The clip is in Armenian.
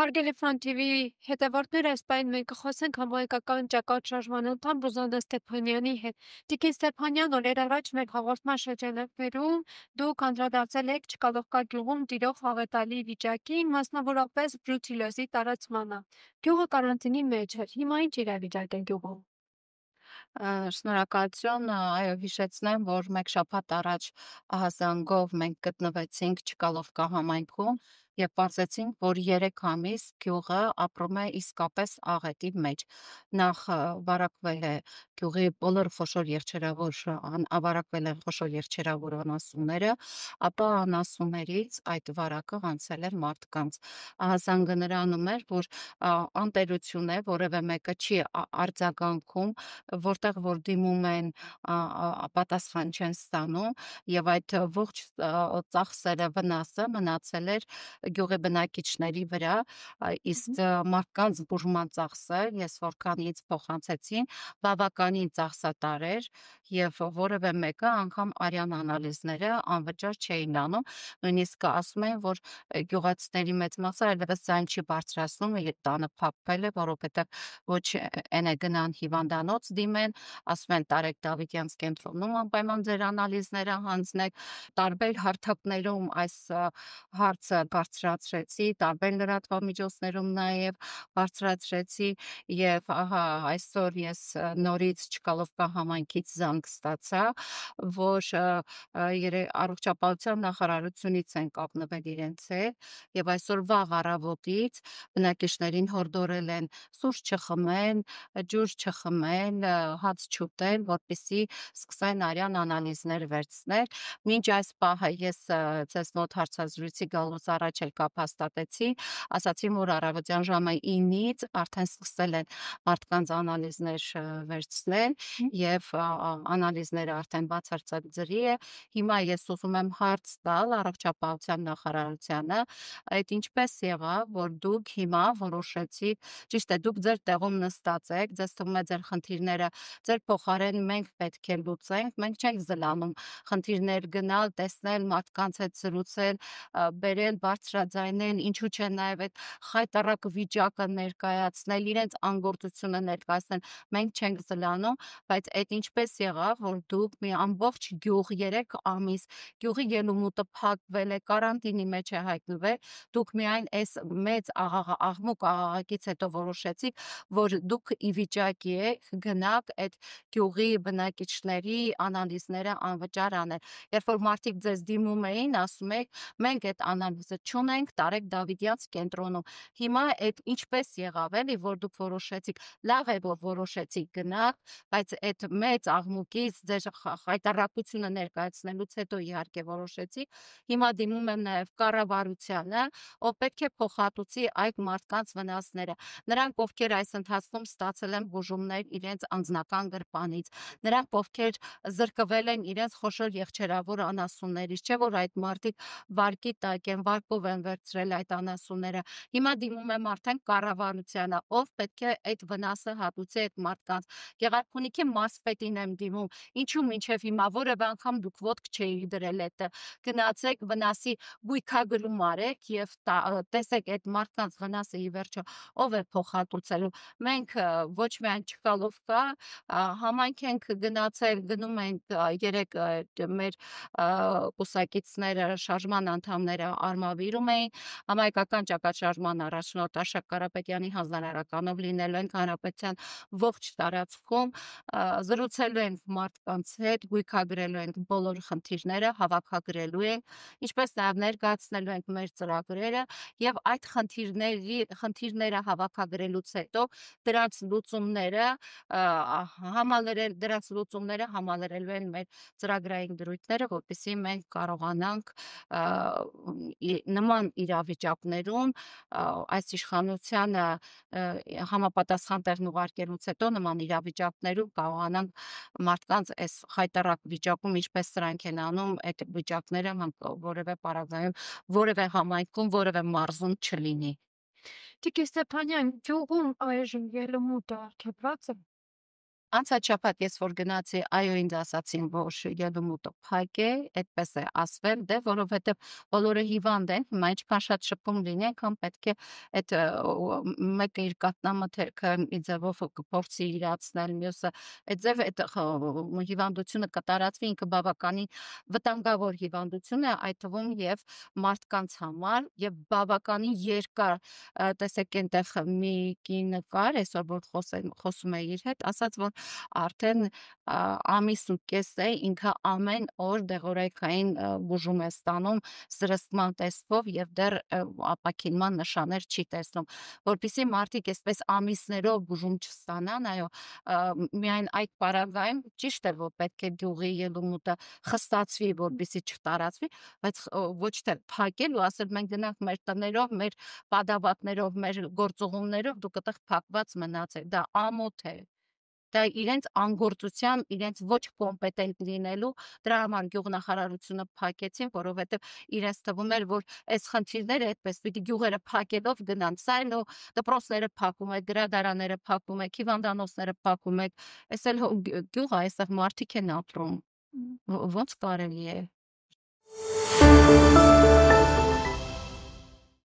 Հարգելի Ֆրան TV հետևորդներ, այս պահին մենք կխոսենք համահայկական ճակատ շարժման անդամ Ռուզաննա Ստեփանյանի հետ։ Տիկին Ստեփանյան, օրեր առաջ մեր հաղորդման շրջանակներում դուք անդրադարձել եք Չկալովկա գյուղում տիրող աղետալի վիճակին, մասնավորապես բրուցիլոզի տարածմանը։ Գյուղը կարանտինի մեջ էր։ Հիմա ինչ իրավիճակ է գյուղում։ Շնորհակալություն, այո, հիշեցնեմ, որ մեկ շաբաթ առաջ ահազանգով մենք գտնվեցինք Չկալովկա համայնքում եւ պարզեցինք, որ 3 ամիս գյուղը ապրում է իսկապես աղետի մեջ։ Նախ վարակվել է գյուղի բոլոր խոշոր ավարակվել են խոշոր եղջերավոր անասունները, ապա անասուններից այդ վարակը անցել էր մարդկանց։ Ահազանգը նրանում էր, որ անտերություն է, որևէ մեկը չի արձագանքում, որտեղ որ դիմում են, պատասխան չեն ստանում եւ այդ ողջ ծախսերը, վնասը մնացել էր գյուղի բնակիչների վրա, իսկ մարդկանց բուժման ծախսը ես որքան ինձ փոխանցեցին, բավականին ծախսատար էր եւ որևէ մեկը անգամ արյան անալիզները անվճար չէին անում, նույնիսկ ասում են, որ գյուղացիների մեծ մասը այլևս ձայն չի բարձրացնում, տանը փակվել է, որովհետեւ ոչ են է գնան հիվանդանոց դիմեն, ասում են Տարեկ Դավիթյանց կենտրոնում անպայման ձեր անալիզները հանձնեք, տարբեր հարթակներում այս հարցը բարձրացրեցի, տարբեր լրատվամիջոցներում նաև բարձրացրեցի եւ ահա այսօր ես նորից Չկալովկա համայնքից զանգ ստացա, որ առողջապահության նախարարությունից են կապնվել իրենց հետ եւ այսօր վաղ առավոտից բնակիչներին հորդորել են սուրճ չխմեն, ջուր չխմեն, հաց չուտել, որպեսզի սկսեն արյան անալիզներ վերցնել։ Մինչ այս պահը ես ձեզ մոտ հարցազրույցի գալուց առաջ էլ կապ հաստատեցի, ասացին, որ առավոտյան ժամը 9-ից արդեն սկսել են մարդկանց անալիզներ վերցնել եւ անալիզները արդեն բացարձակ ջրի է։ Հիմա ես ուզում եմ հարց տալ առողջապահության նախարարությանը, այդ ինչպես եղավ, որ դուք հիմա որոշեցիք, ճիշտ է, դուք ձեր տեղում նստած եք, ձեզ թվում է ձեր խնդիրները ձեր փոխարեն մենք պետք է լուծենք, մենք չենք զլանում խնդիրներ գնալ, տեսնել, մարդկանց հետ զրուցել, բերել, բարձրաձայնել, ինչու՞ չէ նաև այդ խայտառակ վիճակը ներկայացնել, իրենց անգործությունը ներկայացնել, մենք չենք զլանում, բայց այդ ինչպես եղավ, որ դուք մի ամբողջ գյուղ 3 ամիս գյուղի ելումուտը փակվել է, կարանտինի մեջ է հայտնվել, դուք միայն այս մեծ աղմուկ աղաղակից հետո որոշեցիք, որ դուք ի վիճակի եք գնաք այդ գյուղի բնակիչների անալիզները անվճար անել։ Երբ որ մարդիկ ձեզ դիմում էին, ասում եք, մենք այդ անալիզը չունենք Տարեկ Դավիթյանց կենտրոնում։ Հիմա այդ ինչպես եղավ էլի, որ դուք որոշեցիք, լավ է, որ որոշեցիք գնաք, բայց այդ մեծ աղմուկից ձեր խայտառակությունը ներկայացնելուց հետո իհարկե որոշեցիք։ Հիմա դիմում եմ նաև կառավարությանը, ով պետք է փոխհատուցի այդ մարդկանց վնասները։ Նրանք, ովքեր այս ընթացքում ստացել են բուժումներ իրենց անձնական գրպանից, նրանք, ովքեր զրկվել են իրենց խոշոր եղջերավոր անասուններից, չէ՞ որ այդ մարդիկ վարկի տակ են, վարկով են վերցրել այդ անասունները։ Հիմա դիմում եմ արդեն կառավարությանը, ով պետք է այդ վնասը հատուցի այդ մարդկանց։ Գեղարքունիքի մարզպետին եմ դիմում, ինչու մինչև հիմա որևէ անգամ դուք ոտք չէիք դրել այդտեղ, գնացեք վնասի գույքագրում արեք եւ տեսեք այդ մարդկանց վնասը ի վերջո ով է փոխհատուցելու։ Մենք ոչ միայն Չկալովկա համայնք ենք գնացել, գնում ենք երեք մեր կուսակիցները, շարժման անդամները արմավիրում էին, համայնքական ճակատշարժման առաջնորդ Աշակ Կարապետյանի հանձնարարականով լինելու ենք հանրապետության ողջ տարածքում, զրուցելու ենք մարդկանց հետ, գույքագրելու ենք բոլոր խնդիրները, հավաքագրելու ենք, ինչպես նաև ներկայացնելու ենք մեր ծրագրերը եւ այդ խնդիրները հավաքագրելուց հետո դրանց լուծումները համալրելու են մեր ծրագրային դրույթները, որպեսզի մենք կարողանանք նման իրավիճակներում այս իշխանությանը համապատասխան տեղն ուղարկելուց հետո նման իրավիճակներում կարողանանք մարդկանց այս խայտառակ վիճակում ինչպես սրանք են անում, այդ վիճակները որևէ պարագայում, որևէ համայնքում, որևէ մարզում չլինի։ Տիկին Ստեփանյան, գյուղում այժմ ելումուտը արգելված է։ Անցած շաբաթ ես որ գնացի, այո, ինձ ասացին, որ ելումուտը փակ է, այդպես է ասվել, դե որովհետև բոլորը հիվանդ են, հիմա ինչքան շատ շփում լինի, այնքան պետք է այդ մեկը իր կաթնամթերքը մի ձևով կփորձի իրացնել, մյուսը այդ ձև այդ հիվանդությունը կտարածվի, ինքը բավականին վտանգավոր հիվանդություն է, այդ թվում եւ մարդկանց համար եւ բավականին երկար տեսեք այնտեղ մի կին կար, այսօր որ խոսում է իր հետ, ասաց որ արդեն ամիս ու կես է ինքը ամեն օր դեղորայքային բուժում է ստանում սրսկման տեսքով եւ դեռ ապակինման նշաններ չի տեսնում, որpիսի մարդիկ այսպես ամիսներով բուժում չստանան, այո, միայն այդ պարագայում ճիշտ է որ պետք է գյուղի ելումուտը խստացվի, որպիսի չտարածվի, բայց ոչ թե փակել ու ասել մենք գնանք մեր տներով, մեր պատավատներով, մեր գործուղումներով դուք այդտեղ փակված մնացեք, դա ամոթ է։ Դա իրենց անգործության, իրենց ոչ կոմպետենտ լինելու, դրա համար գյուղնախարարությունը փակեցին, որովհետև իրենց թվում էր, որ այս խնդիրները այդպես պիտի գյուղերը փակելով գնան, սա էլ դպրոցները փակում եք, գրադարանները փակում եք, հիվանդանոցները փակում եք, այս էլ գյուղ է, այստեղ մարդիկ են ապրում, ոնց կարելի է։